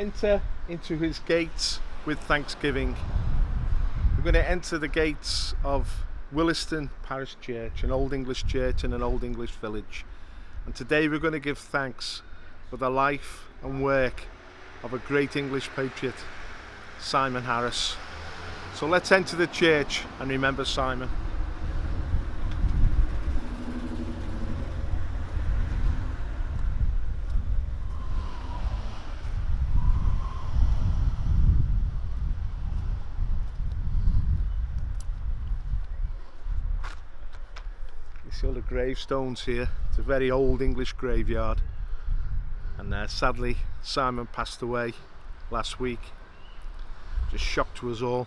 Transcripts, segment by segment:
enter into his gates with thanksgiving. We're going to enter the gates of Williston Parish Church, an Old English church in an Old English village. And today we're going to give thanks for the life and work of a great English patriot, Simon Harris. So let's enter the church and remember Simon. You see all the gravestones here. It's a very old English graveyard, and sadly Simon passed away last week. Just shock to us all.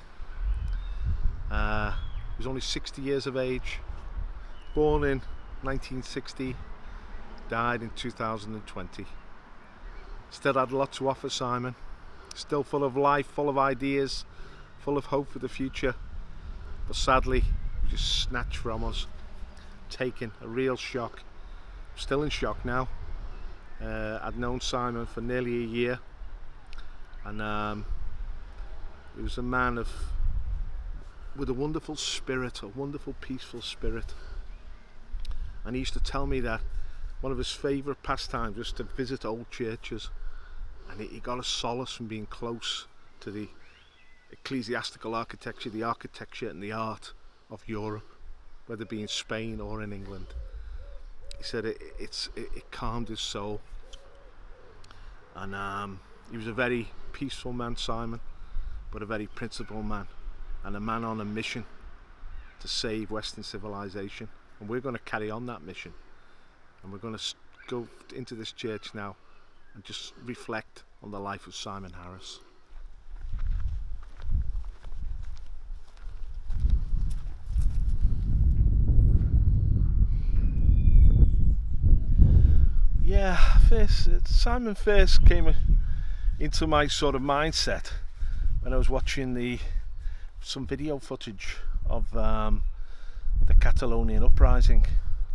He was only 60 years of age, born in 1960, died in 2020. Still had a lot to offer, Simon. Still full of life, full of ideas, full of hope for the future. But sadly, he was just snatched from us, taken. A real shock. Still in shock now. I'd known Simon for nearly a year, and he was a man with a wonderful spirit, a wonderful peaceful spirit. And he used to tell me that one of his favourite pastimes was to visit old churches, and he got a solace from being close to the ecclesiastical architecture, the architecture and the art of Europe, whether it be in Spain or in England. He said it calmed his soul. And he was a very peaceful man, Simon, but a very principled man, and a man on a mission to save Western civilization. And we're going to carry on that mission, and we're going to go into this church now and just reflect on the life of Simon Harris. Yeah, Simon first came into my sort of mindset when I was watching some video footage of the Catalonian uprising.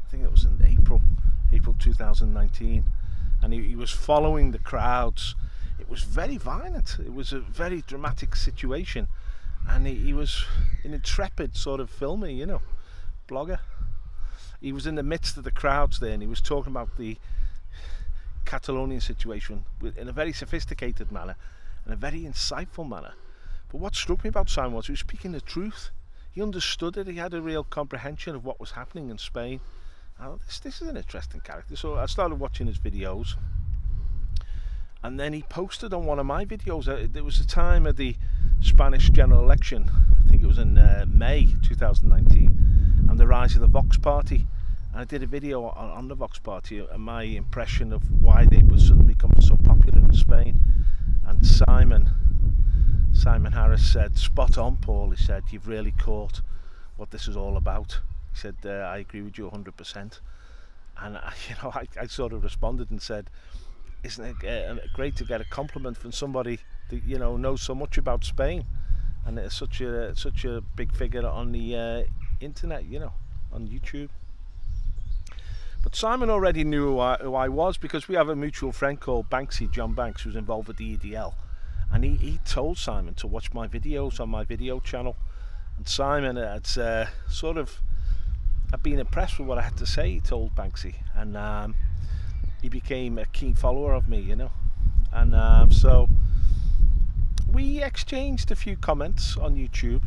I think it was in April 2019, and he was following the crowds. It was very violent. It was a very dramatic situation, and he was an intrepid sort of filmer, blogger. He was in the midst of the crowds there, and he was talking about the Catalonian situation in a very sophisticated manner and a very insightful manner. But what struck me about Simon was he was speaking the truth. He understood it. He had a real comprehension of what was happening in Spain. This is an interesting character. So I started watching his videos, and then he posted on one of my videos. There was the time of the Spanish general election. I think it was in May 2019, and the rise of the Vox Party. And I did a video on the Vox Party and my impression of why they were suddenly becoming so popular in Spain. And Simon Harris said, "Spot on, Paul." He said, "You've really caught what this is all about." He said, "I agree with you 100%. And I sort of responded and said, "Isn't it great to get a compliment from somebody that knows so much about Spain, and it's such a big figure on the internet, on YouTube." But Simon already knew who I was, because we have a mutual friend called Banksy, John Banks, who's involved with the EDL. And he told Simon to watch my videos on my video channel. And Simon had I'd been impressed with what I had to say, he told Banksy. And he became a keen follower of me, And so we exchanged a few comments on YouTube.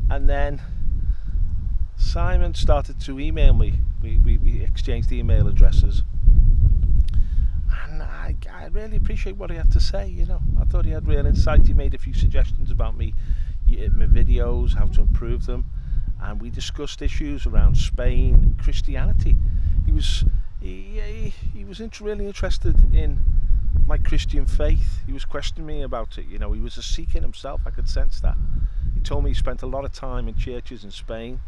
And then Simon started to email me. We exchanged email addresses, and I really appreciate what he had to say. I thought he had real insight. He made a few suggestions about my videos, how to improve them, and we discussed issues around Spain and Christianity. He was really interested in my Christian faith. He was questioning me about it. He was a seeker himself. I could sense that. He told me he spent a lot of time in churches in Spain,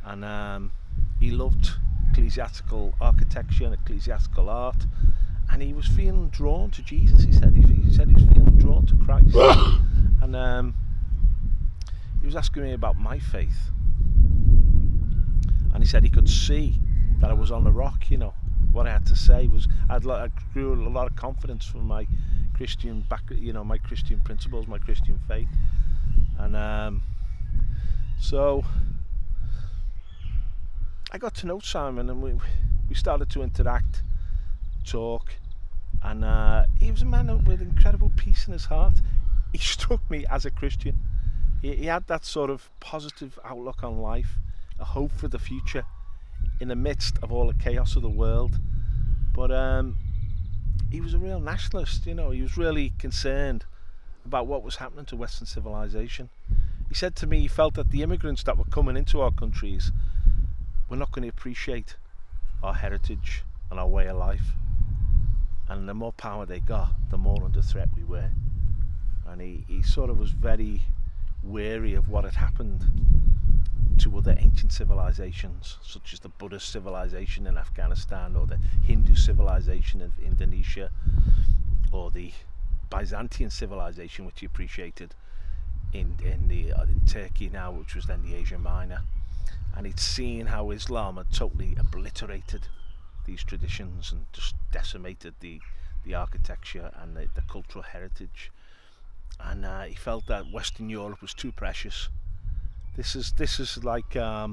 and he loved ecclesiastical architecture and ecclesiastical art, and he was feeling drawn to Jesus. He said he was feeling drawn to Christ, and he was asking me about my faith, and he said he could see that I was on the rock. What I had to say was I grew a lot of confidence from my Christian my Christian principles, my Christian faith. And so I got to know Simon, and we started to interact, talk, and he was a man with incredible peace in his heart. He struck me as a Christian. He had that sort of positive outlook on life, a hope for the future in the midst of all the chaos of the world. But he was a real nationalist, He was really concerned about what was happening to Western civilization. He said to me he felt that the immigrants that were coming into our countries were not going to appreciate our heritage and our way of life. And the more power they got, the more under threat we were. And he sort of was very wary of what had happened to other ancient civilizations, such as the Buddhist civilization in Afghanistan, or the Hindu civilization of Indonesia, or the Byzantine civilization, which he appreciated in Turkey now, which was then the Asia Minor. And he'd seen how Islam had totally obliterated these traditions and just decimated the architecture and the cultural heritage. And he felt that Western Europe was too precious. This is like a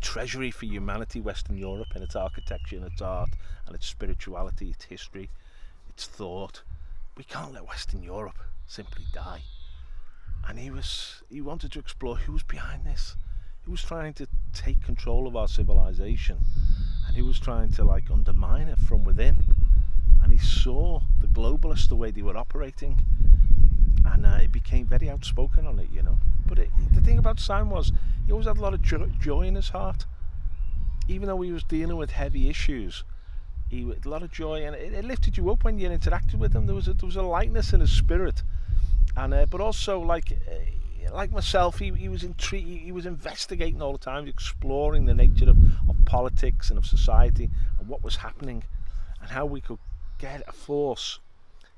treasury for humanity, Western Europe, in its architecture and its art and its spirituality, its history, its thought. We can't let Western Europe simply die. And he wanted to explore who was behind this, who was trying to take control of our civilization, and who was trying to undermine it from within. And he saw the globalists, the way they were operating, and he became very outspoken on it, But the thing about Simon was he always had a lot of joy in his heart, even though he was dealing with heavy issues. He had a lot of joy, and it lifted you up when you interacted with him. There was a lightness in his spirit, and but also like myself, he was intrigued. He was investigating all the time, exploring the nature of politics and of society and what was happening, and how we could get a force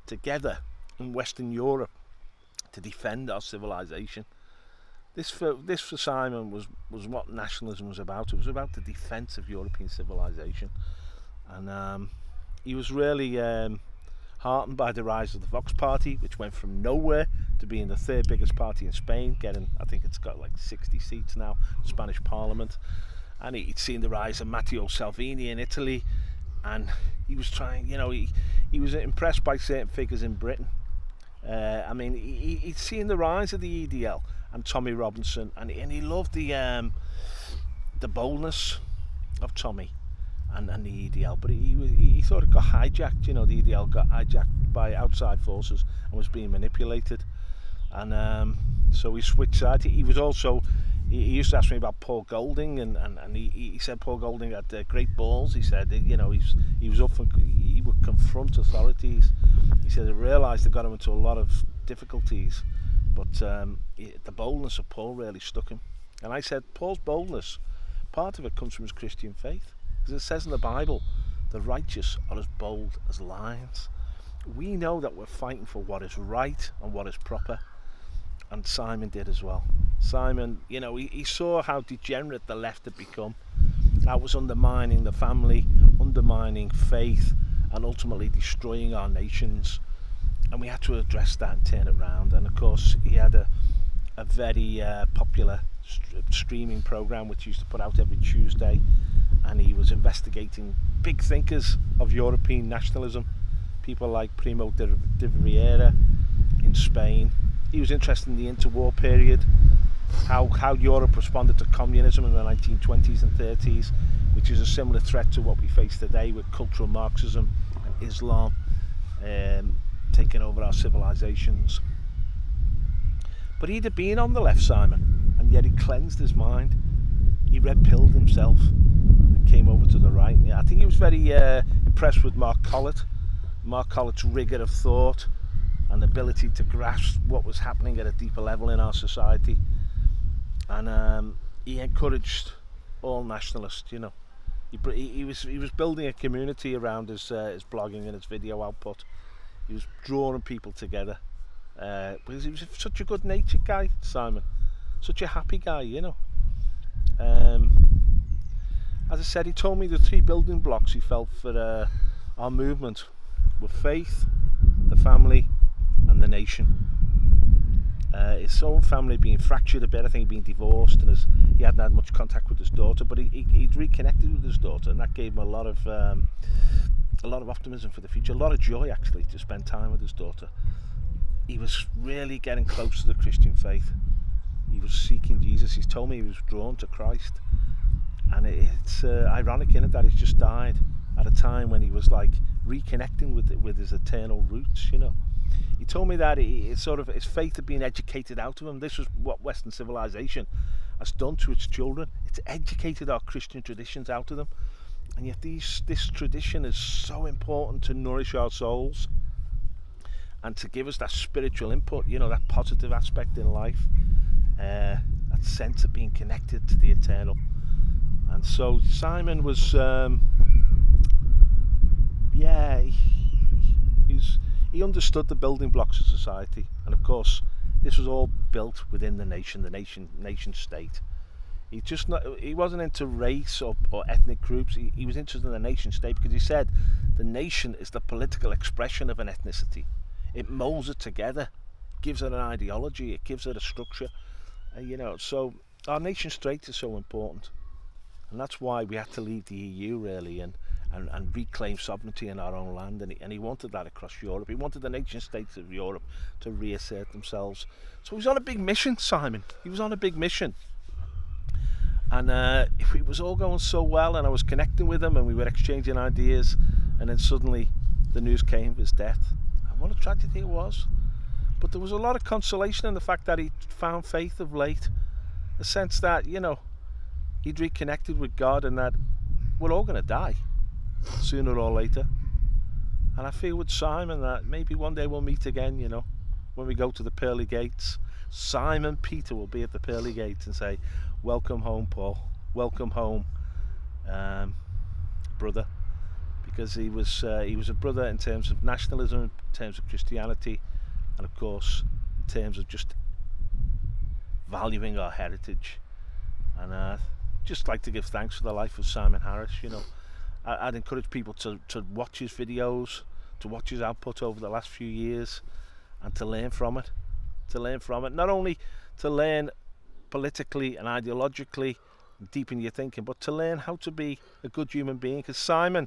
together in Western Europe to defend our civilization. This for Simon was what nationalism was about. It was about the defence of European civilization, and he was really heartened by the rise of the Vox Party, which went from nowhere to being the third biggest party in Spain, I think it's got 60 seats now, Spanish Parliament. And he'd seen the rise of Matteo Salvini in Italy, and he was trying, he was impressed by certain figures in Britain. He'd seen the rise of the EDL and Tommy Robinson, and he loved the boldness of Tommy and the EDL, but he thought it got hijacked. The EDL got hijacked by outside forces and was being manipulated, and so he switched sides. He was also, he used to ask me about Paul Golding, and he said Paul Golding had great balls. He said, he was up for, he would confront authorities. He said he realised they got him into a lot of difficulties, but the boldness of Paul really stuck him. And I said, Paul's boldness, part of it comes from his Christian faith, because it says in the Bible, the righteous are as bold as lions. We know that we're fighting for what is right and what is proper, and Simon did as well. Simon, he saw how degenerate the left had become. That was undermining the family, undermining faith, and ultimately destroying our nations. And we had to address that and turn it around. And of course, he had a very popular streaming program which he used to put out every Tuesday, and he was investigating big thinkers of European nationalism, people like Primo de Rivera in Spain. He was interested in the interwar period, how Europe responded to communism in the 1920s and 30s, which is a similar threat to what we face today with cultural Marxism and Islam taking over our civilizations. But he'd have been on the left, Simon, and yet he cleansed his mind. He red-pilled himself and came over to the right. Yeah, I think he was very impressed with Mark Collett's rigour of thought and ability to grasp what was happening at a deeper level in our society. And he encouraged all nationalists. He was building a community around his blogging and his video output. He was drawing people together because he was such a good-natured guy, Simon, such a happy guy. As I said, he told me the 3 building blocks he felt for our movement were faith, the family, and the nation. His own family being fractured a bit. I think he'd been divorced, and he hadn't had much contact with his daughter, but he'd reconnected with his daughter, and that gave him a lot of optimism for the future, a lot of joy actually, to spend time with his daughter. He was really getting close to the Christian faith. He was seeking Jesus. He's told me he was drawn to Christ, and it's ironic, isn't it, that he's just died at a time when he was like reconnecting with his eternal roots. He told me that his faith had been educated out of him. This was what Western civilization has done to its children. It's educated our Christian traditions out of them, and yet this tradition is so important to nourish our souls and to give us that spiritual input, that positive aspect in life, that sense of being connected to the eternal. And so Simon was he understood the building blocks of society, and of course this was all built within the nation state. He wasn't into race or ethnic groups. He was interested in the nation state, because he said the nation is the political expression of an ethnicity. It molds it together, gives it an ideology, it gives it a structure, so our nation state is so important, and that's why we had to leave the EU really and reclaim sovereignty in our own land, and he wanted that across Europe. He wanted the nation states of Europe to reassert themselves. So he was on a big mission, Simon. He was on a big mission. And it was all going so well, and I was connecting with him, and we were exchanging ideas, and then suddenly the news came of his death. And what a tragedy it was. But there was a lot of consolation in the fact that he'd found faith of late. A sense that, he'd reconnected with God, and that we're all going to die sooner or later. And I feel with Simon that maybe one day we'll meet again, when we go to the pearly gates. Simon Peter will be at the pearly gates and say, "Welcome home, Paul. Welcome home, brother." Because he was a brother in terms of nationalism, in terms of Christianity, and of course in terms of just valuing our heritage. And just like to give thanks for the life of Simon Harris. I'd encourage people to watch his videos, to watch his output over the last few years, and to learn from it. Not only to learn politically and ideologically, deep in your thinking, but to learn how to be a good human being. Because Simon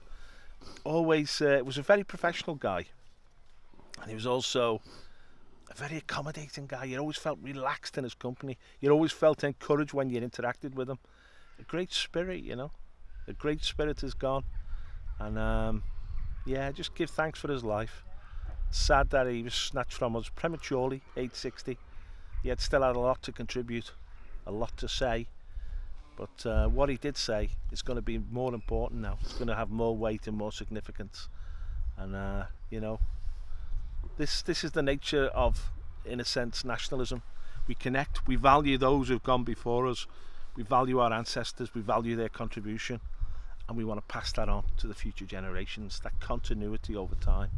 always was a very professional guy, and he was also a very accommodating guy. You always felt relaxed in his company. You always felt encouraged when you interacted with him. A great spirit, a great spirit is gone. And just give thanks for his life. Sad that he was snatched from us prematurely, age 60. He had still had a lot to contribute, a lot to say, but what he did say is going to be more important now. It's going to have more weight and more significance. And this is the nature of, in a sense, nationalism. We connect, we value those who've gone before us, we value our ancestors, we value their contribution, and we want to pass that on to the future generations, that continuity over time.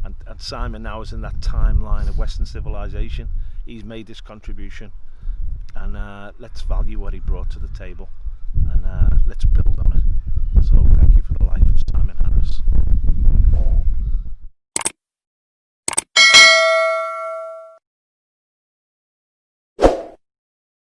And Simon now is in that timeline of Western civilization. He's made this contribution, and let's value what he brought to the table, and let's build on it. So thank you for the life of Simon Harris.